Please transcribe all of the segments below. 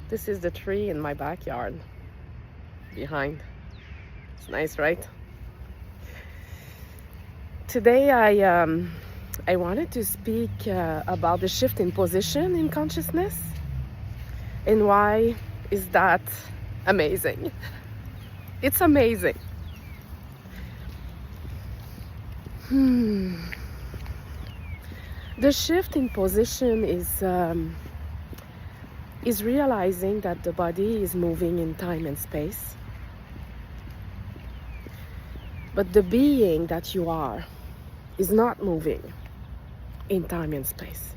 This is the tree in my backyard behind. It's nice, right? Today I wanted to speak about the shift in position in consciousness and why is that amazing. It's amazing. The shift in position is realizing that the body is moving in time and space, but the being that you are is not moving in time and space.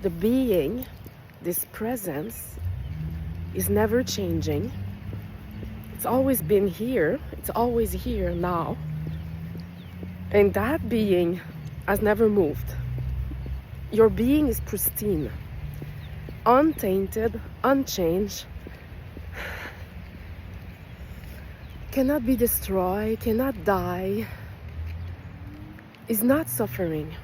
The being, this presence, is never changing. It's always been here. It's always here now. And that being has never moved. Your being is pristine, untainted, unchanged, cannot be destroyed, cannot die, is not suffering.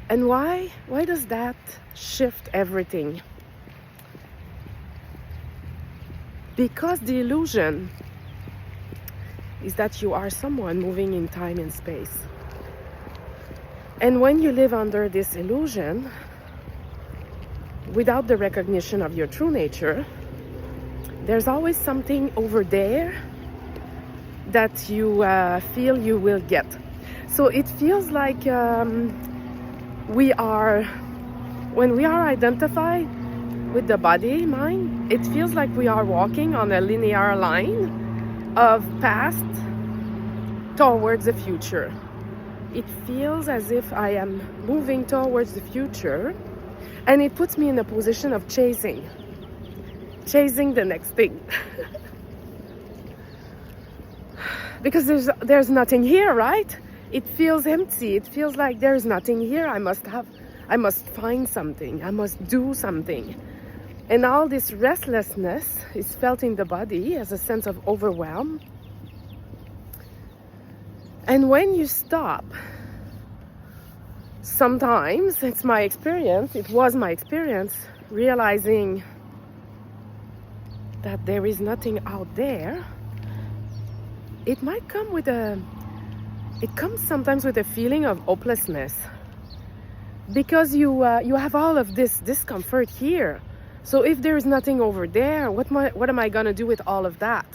And why does that shift everything? Because the illusion is that you are someone moving in time and space. And when you live under this illusion, without the recognition of your true nature, there's always something over there that you feel you will get. So it feels like when we are identified with the body, mind, it feels like we are walking on a linear line of past towards the future. It feels as if I am moving towards the future, and it puts me in a position of chasing the next thing. Because there's nothing here, right? It feels empty. It feels like there's nothing here. I must find something. I must do something. And all this restlessness is felt in the body as a sense of overwhelm. And when you stop, sometimes it was my experience, realizing that there is nothing out there, it comes sometimes with a feeling of hopelessness. Because you have all of this discomfort here. So if there is nothing over there, what am I gonna do with all of that?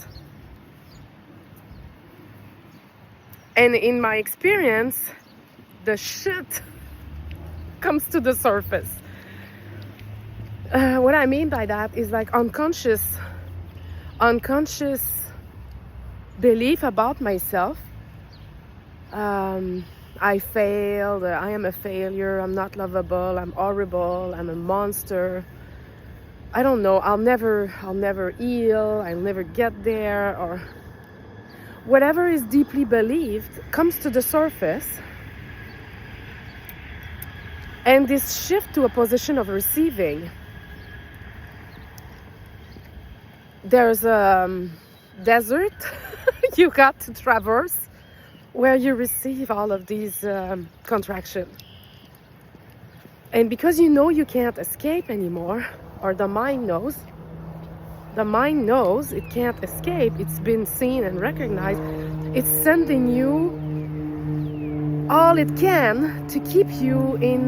And in my experience, the shit comes to the surface. What I mean by that is like unconscious belief about myself. I failed, I am a failure, I'm not lovable, I'm horrible, I'm a monster. I don't know, I'll never heal, I'll never get there, or whatever is deeply believed comes to the surface. And this shift to a position of receiving. There's a desert you got to traverse where you receive all of these contractions. And because you know you can't escape anymore, or the mind knows it can't escape, it's been seen and recognized, it's sending you all it can to keep you in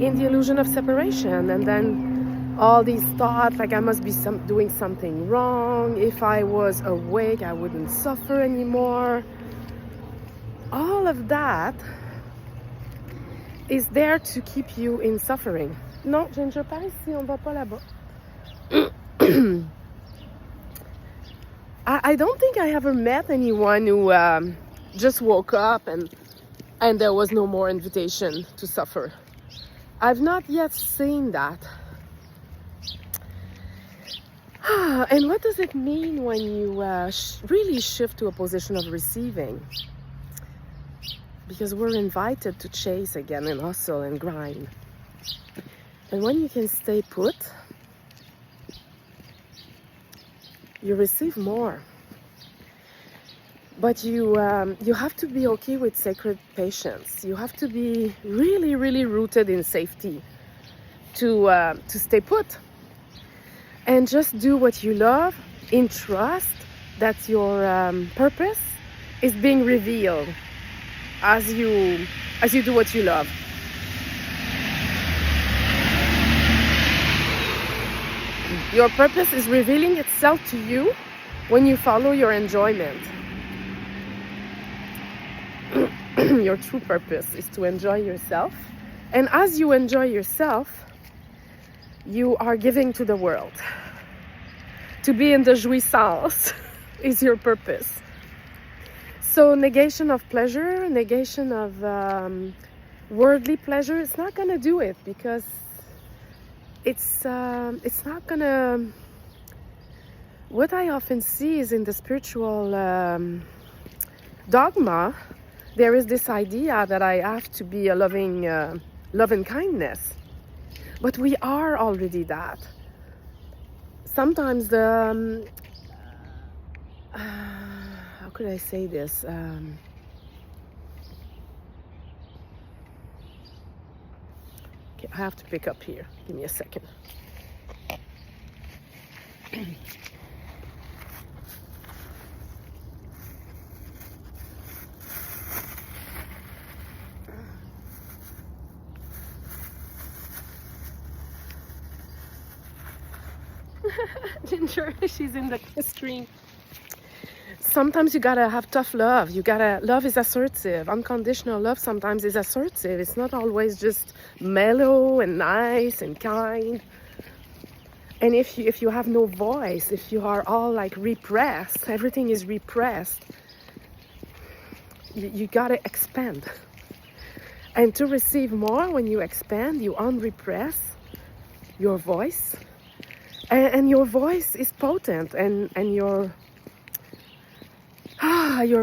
the illusion of separation. And then all these thoughts like I must be doing something wrong. If I was awake, I wouldn't suffer anymore. All of that is there to keep you in suffering. Non, Ginger, par ici, on va pas là-bas. I don't think I ever met anyone who just woke up and there was no more invitation to suffer. I've not yet seen that. And what does it mean when you really shift to a position of receiving? Because we're invited to chase again and hustle and grind. And when you can stay put, you receive more. But you have to be okay with sacred patience. You have to be really, really rooted in safety to stay put and just do what you love in trust that your purpose is being revealed as you do what you love. Your purpose is revealing itself to you when you follow your enjoyment. Your true purpose is to enjoy yourself. And as you enjoy yourself, you are giving to the world. To be in the jouissance is your purpose. So negation of pleasure, negation of worldly pleasure, it's not going to do it, because it's not going to... What I often see is in the spiritual dogma, there is this idea that I have to be a loving kindness. But we are already that. Sometimes the... how could I say this? Okay, I have to pick up here. Give me a second. Ginger, she's in the screen. Sometimes you gotta have tough love. Love is assertive. Unconditional love sometimes is assertive. It's not always just mellow and nice and kind. And if you have no voice, if you are all like repressed, everything is repressed, you gotta expand. And to receive more, when you expand, you unrepress your voice. And your voice is potent, and your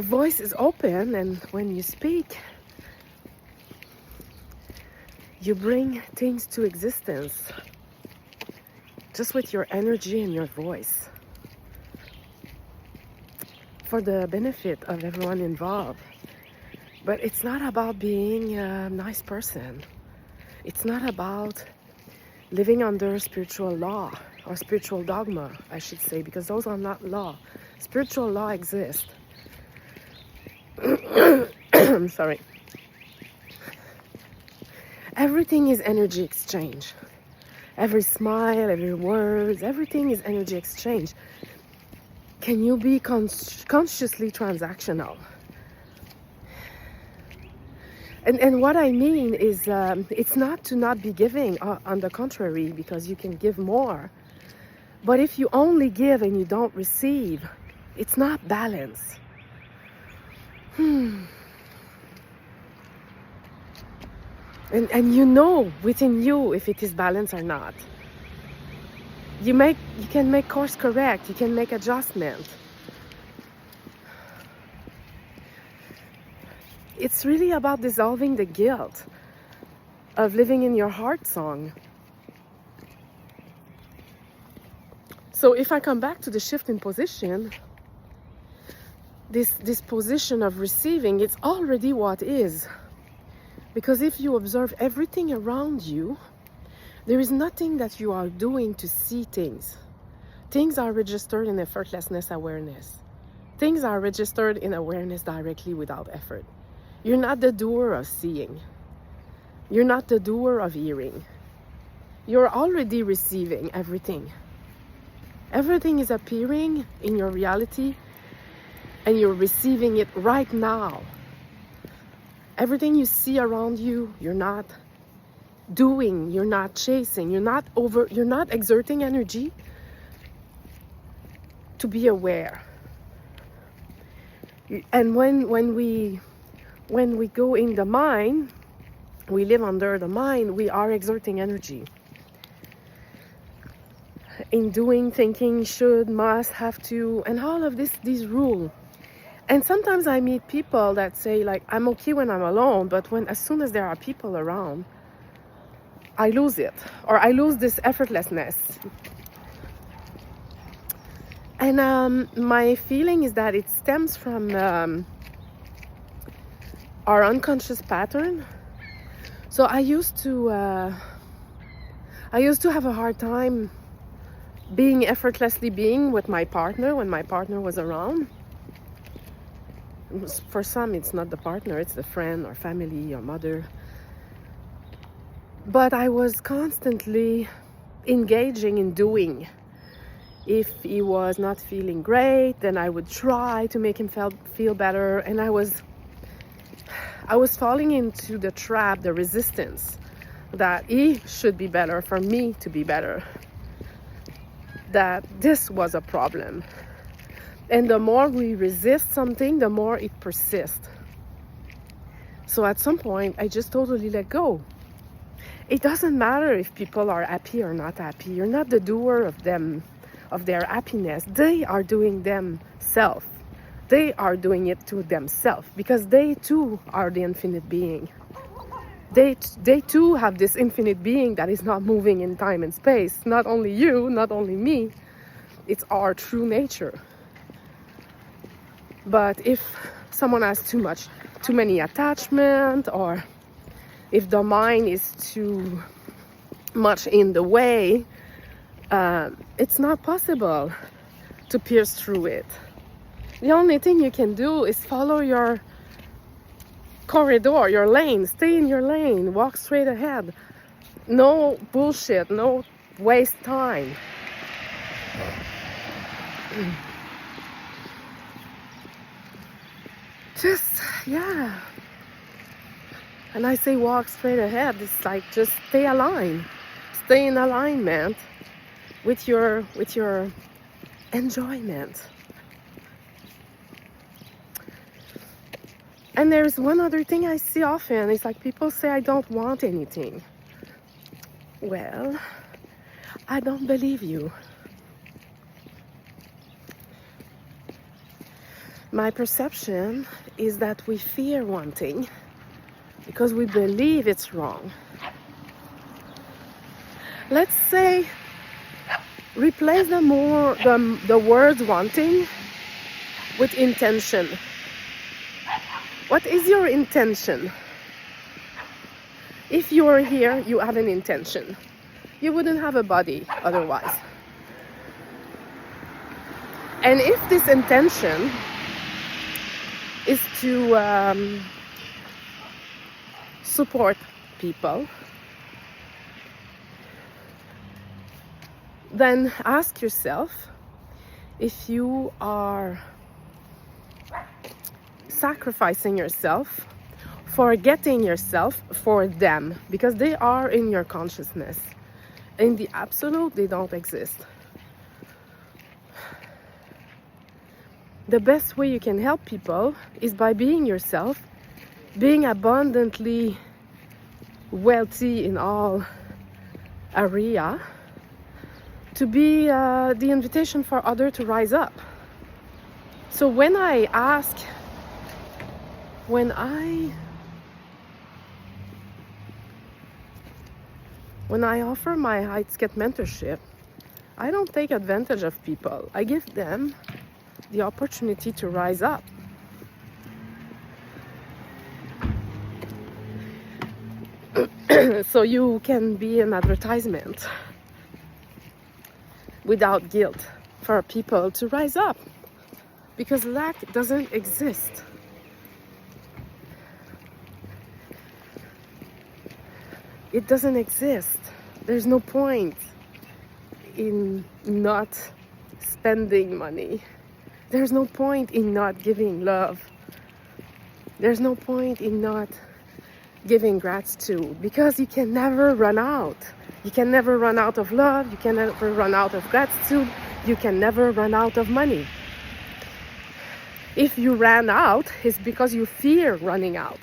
voice is open, and when you speak, you bring things to existence just with your energy and your voice, for the benefit of everyone involved. But it's not about being a nice person. It's not about living under spiritual law, or spiritual dogma, I should say, because those are not law. Spiritual law exists. I'm sorry. Everything is energy exchange. Every smile, every word, everything is energy exchange. Can you be consciously transactional? And what I mean is, it's not to not be giving, on the contrary, because you can give more. But if you only give and you don't receive, it's not balance. And you know within you if it is balance or not. You can make course correct, you can make adjustment. It's really about dissolving the guilt of living in your heart song. So if I come back to the shift in position, this position of receiving, it's already what is. Because if you observe everything around you, there is nothing that you are doing to see things. Things are registered in effortlessness awareness. Things are registered in awareness directly without effort. You're not the doer of seeing. You're not the doer of hearing. You're already receiving everything. Everything is appearing in your reality, and you're receiving it right now. Everything you see around you, you're not doing, you're not chasing, you're not exerting energy to be aware. And when we go in the mind, we live under the mind, we are exerting energy. In doing, thinking, should, must, have to, and all of these rules. And sometimes I meet people that say, like, I'm okay when I'm alone, but as soon as there are people around, I lose it, or I lose this effortlessness. And my feeling is that it stems from our unconscious pattern. So I used to have a hard time effortlessly being with my partner when my partner was around. For some, it's not the partner, it's the friend or family or mother. But I was constantly engaging in doing. If he was not feeling great, then I would try to make him feel better. And I was falling into the trap, the resistance, that he should be better for me to be better. That this was a problem. And the more we resist something, the more it persists. So at some point, I just totally let go. It doesn't matter if people are happy or not happy. You're not the doer of their happiness. They are doing themselves. They are doing it to themselves because they too are the infinite being. They too have this infinite being that is not moving in time and space. Not only you, not only me. It's our true nature. But if someone has too many attachment, or if the mind is too much in the way, it's not possible to pierce through it. The only thing you can do is follow your corridor, your lane. Stay in your lane. Walk straight ahead. No bullshit. No waste time. Yeah. And I say walk straight ahead. It's like just stay aligned. Stay in alignment with your enjoyment. And there's one other thing I see often. It's like people say I don't want anything. Well, I don't believe you. My perception is that we fear wanting because we believe it's wrong. Let's say replace the words wanting with intention. What is your intention? If you are here, you have an intention. You wouldn't have a body otherwise. And if this intention is to support people, then ask yourself if you are sacrificing yourself, forgetting yourself for them, because they are in your consciousness. In the absolute, they don't exist. The best way you can help people is by being yourself, being abundantly wealthy in all area, to be the invitation for others to rise up. So when I offer my Heights Get mentorship, I don't take advantage of people. I give them the opportunity to rise up. So you can be an advertisement without guilt for people to rise up, because lack doesn't exist. It doesn't exist. There's no point in not spending money. There's no point in not giving love. There's no point in not giving gratitude, because you can never run out. You can never run out of love. You can never run out of gratitude. You can never run out of money. If you ran out, it's because you fear running out,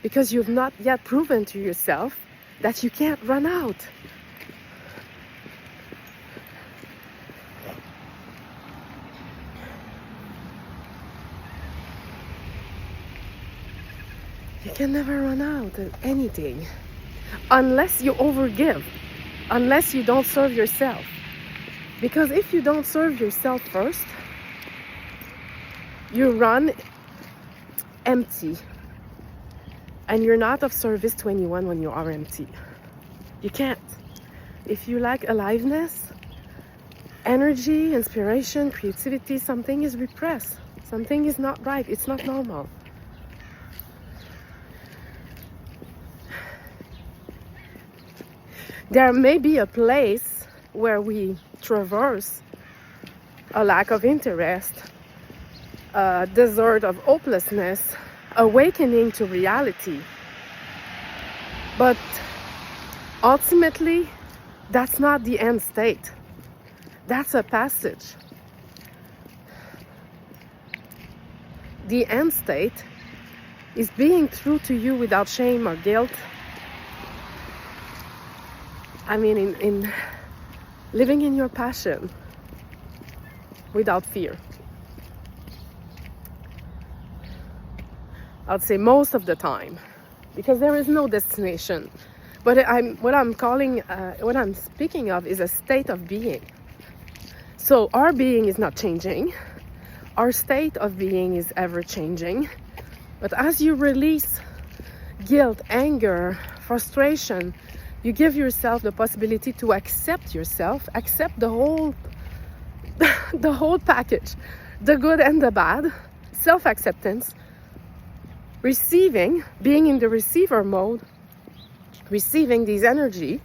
because you've not yet proven to yourself that you can't run out. You can never run out of anything unless you overgive, unless you don't serve yourself. Because if you don't serve yourself first, you run empty. And you're not of service to anyone when you are empty. You can't. If you lack aliveness, energy, inspiration, creativity, something is repressed. Something is not right. It's not normal. There may be a place where we traverse a lack of interest, a desert of hopelessness, awakening to reality. But ultimately, that's not the end state. That's a passage. The end state is being true to you without shame or guilt. I mean, in living in your passion without fear. I'd say most of the time, because there is no destination. But what I'm speaking of is a state of being. So our being is not changing. Our state of being is ever changing. But as you release guilt, anger, frustration, you give yourself the possibility to accept yourself, accept the whole the whole package, the good and the bad, self-acceptance, receiving, being in the receiver mode, receiving these energy,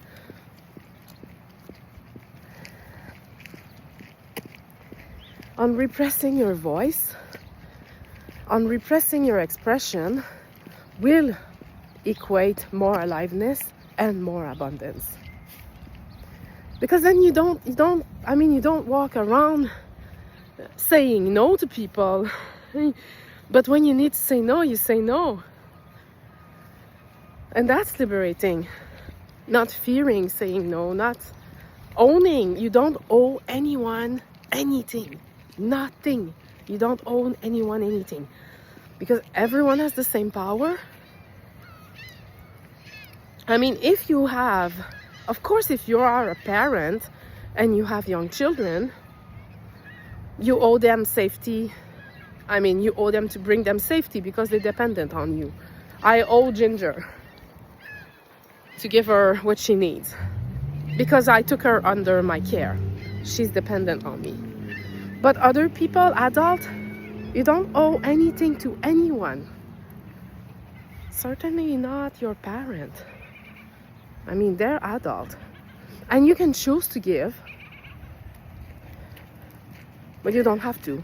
on repressing your voice, on repressing your expression will equate more aliveness and more abundance. Because then you don't walk around saying no to people. But when you need to say no, you say no. And that's liberating. Not fearing saying no, not owning. You don't owe anyone anything. Nothing. You don't owe anyone anything. Because everyone has the same power. I mean, if you have, of course, if you are a parent and you have young children, you owe them safety. I mean, you owe them to bring them safety because they're dependent on you. I owe Ginger to give her what she needs because I took her under my care. She's dependent on me. But other people, adult, you don't owe anything to anyone. Certainly not your parent. I mean, they're adult. And you can choose to give, but you don't have to.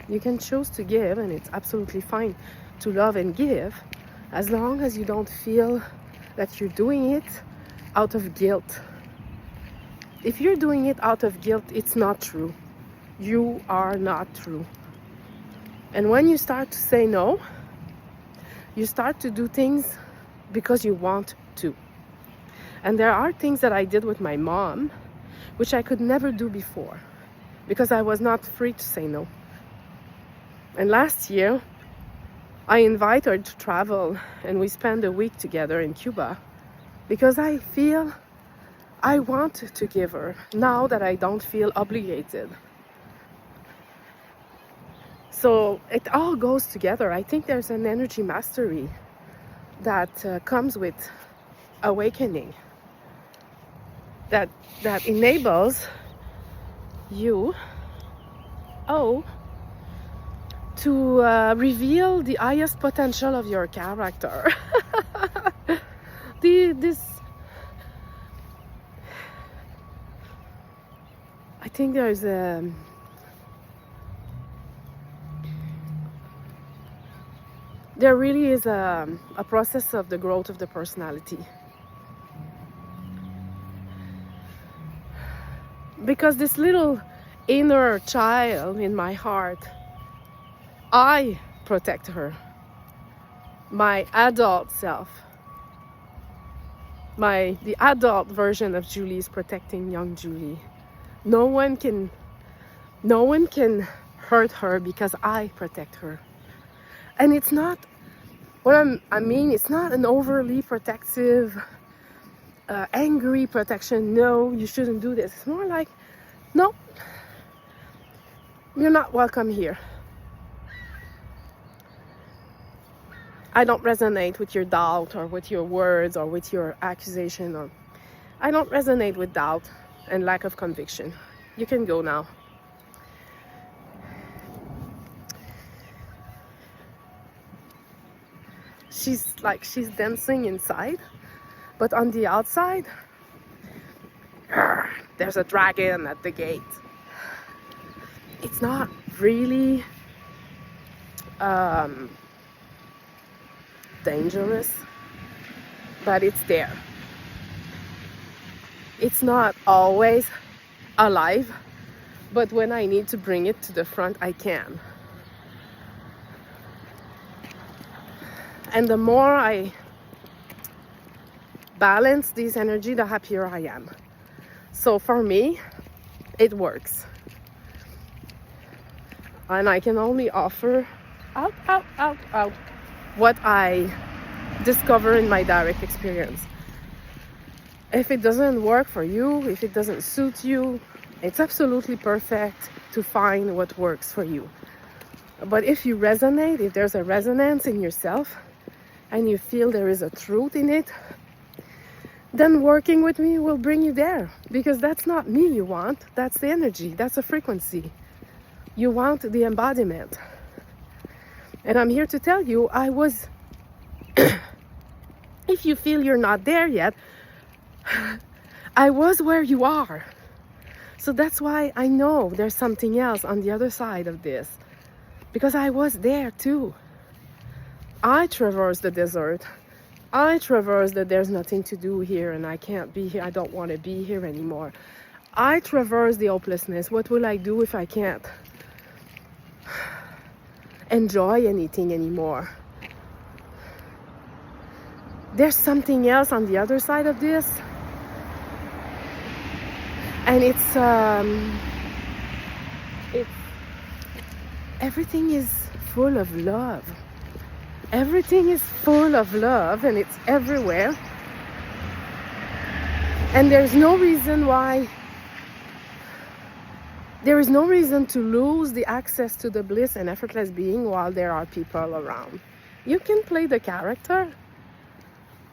You can choose to give, and it's absolutely fine to love and give, as long as you don't feel that you're doing it out of guilt. If you're doing it out of guilt, it's not true. You are not true. And when you start to say no, you start to do things because you want to. And there are things that I did with my mom, which I could never do before, because I was not free to say no. And last year, I invited her to travel, and we spent a week together in Cuba, because I feel I want to give her, now that I don't feel obligated. So it all goes together. I think there's an energy mastery that comes with awakening, that enables you to reveal the highest potential of your character. I think there's there really is a process of the growth of the personality. Because this little inner child in my heart, I protect her. My adult self, the adult version of Julie is protecting young Julie. No one can hurt her because I protect her. And it's not it's not an overly protective angry protection. No, you shouldn't do this. It's more like, no, you're not welcome here. I don't resonate with your doubt or with your words or with your accusation. Or I don't resonate with doubt and lack of conviction. You can go now. She's dancing inside, but on the outside, there's a dragon at the gate. It's not really dangerous, but it's there. It's not always alive, but when I need to bring it to the front, I can. And the more I balance this energy, the happier I am. So for me, it works. And I can only offer out what I discover in my direct experience. If it doesn't work for you, if it doesn't suit you, it's absolutely perfect to find what works for you. But if you resonate, if there's a resonance in yourself, and you feel there is a truth in it, then working with me will bring you there. Because that's not me you want, that's the energy, that's a frequency. You want the embodiment. And I'm here to tell you, I was, if you feel you're not there yet, I was where you are. So that's why I know there's something else on the other side of this. Because I was there too. I traversed the desert. I traversed that there's nothing to do here and I can't be here. I don't want to be here anymore. I traversed the hopelessness. What will I do if I can't enjoy anything anymore? There's something else on the other side of this. And it's everything is full of love. Everything is full of love and it's everywhere. And there's no reason why, there is no reason to lose the access to the bliss and effortless being while there are people around. You can play the character.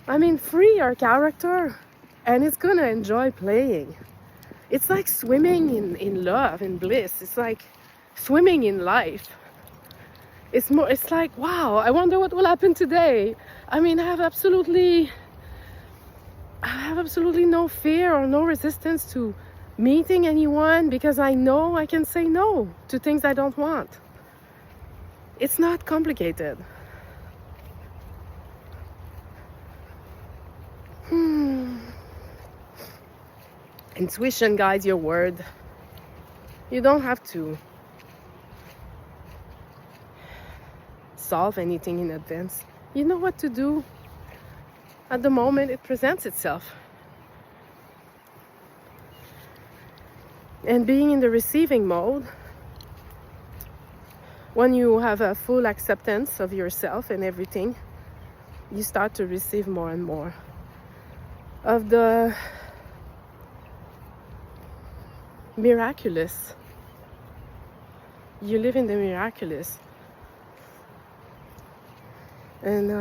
I mean, free your character and it's gonna enjoy playing. It's like swimming in love and bliss. It's like swimming in life. It's like, wow, I wonder what will happen today. I mean, I have absolutely no fear or no resistance to meeting anyone because I know I can say no to things I don't want. It's not complicated. Intuition guides your word. You don't have to solve anything in advance. You know what to do at the moment it presents itself. And being in the receiving mode, when you have a full acceptance of yourself and everything, you start to receive more and more of the miraculous. You live in the miraculous. And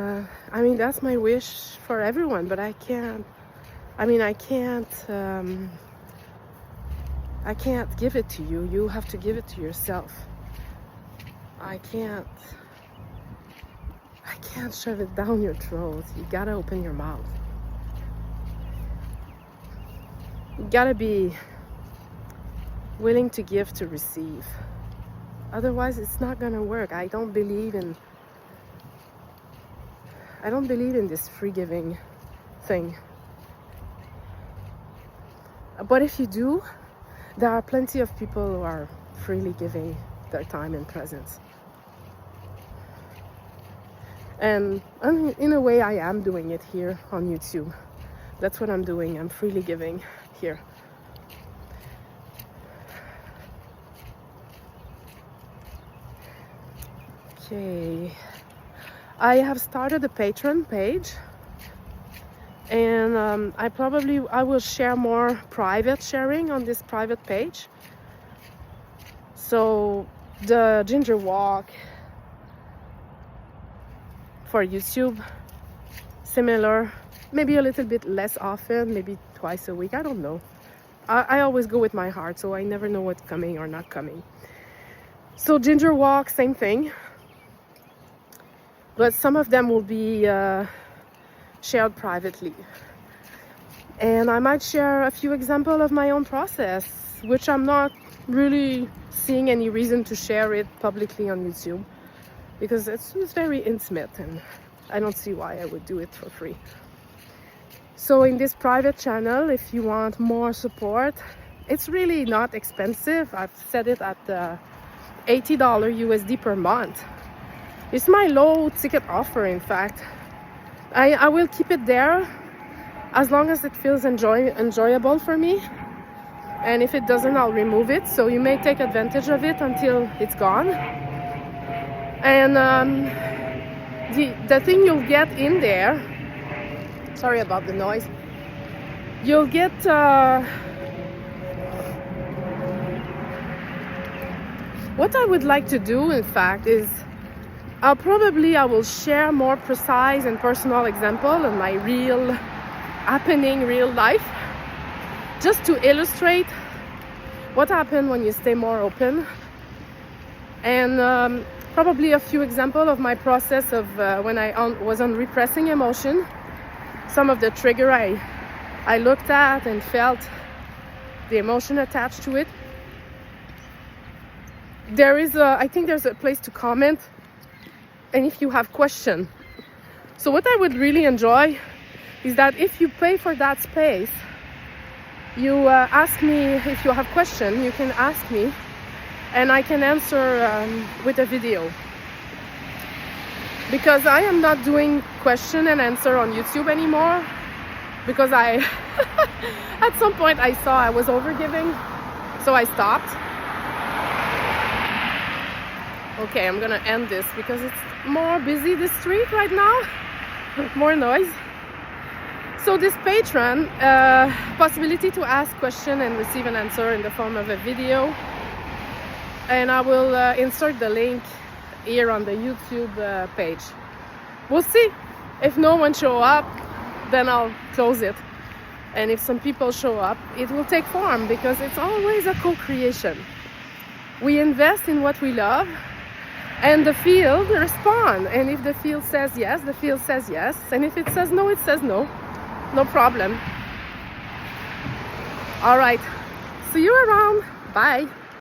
I mean, that's my wish for everyone, but I can't give it to you. You have to give it to yourself. I can't shove it down your throat. You gotta open your mouth. You gotta be willing to give to receive. Otherwise, it's not gonna work. I don't believe in this free giving thing. But if you do, there are plenty of people who are freely giving their time and presence. And in a way, I am doing it here on YouTube. That's what I'm doing. I'm freely giving here. Okay. I have started a Patreon page And I will share more private sharing on this private page. So the ginger walk for YouTube, similar, maybe a little bit less often, maybe twice a week, I don't know. I always go with my heart, so I never know what's coming or not coming. So ginger walk, same thing, but some of them will be shared privately. And I might share a few examples of my own process, which I'm not really seeing any reason to share it publicly on YouTube, because it's very intimate and I don't see why I would do it for free. So in this private channel, if you want more support, it's really not expensive. I've set it at $80 USD per month. It's my low ticket offer, in fact. I will keep it there as long as it feels enjoyable for me. And if it doesn't, I'll remove it. So you may take advantage of it until it's gone. And the thing you'll get in there, sorry about the noise, you'll get what I would like to do, in fact, is I will share more precise and personal example of my real happening, real life, just to illustrate what happened when you stay more open. And probably a few examples of my process of when I was on repressing emotion, some of the trigger I looked at and felt the emotion attached to it. I think there's a place to comment, and if you have questions. So what I would really enjoy is that if you pay for that space, you ask me if you have questions, you can ask me, and I can answer with a video. Because I am not doing question and answer on YouTube anymore, because at some point I saw I was overgiving, so I stopped. Okay, I'm gonna end this because it's more busy, this street right now, more noise. So this Patreon, possibility to ask question and receive an answer in the form of a video, and I will insert the link here on the YouTube page. We'll see. If no one show up, then I'll close it. And if some people show up, it will take form, because it's always a co-creation. We invest in what we love, and the field responds. And if the field says yes, the field says yes. And if it says no, it says no. No problem. All right. See you around. Bye.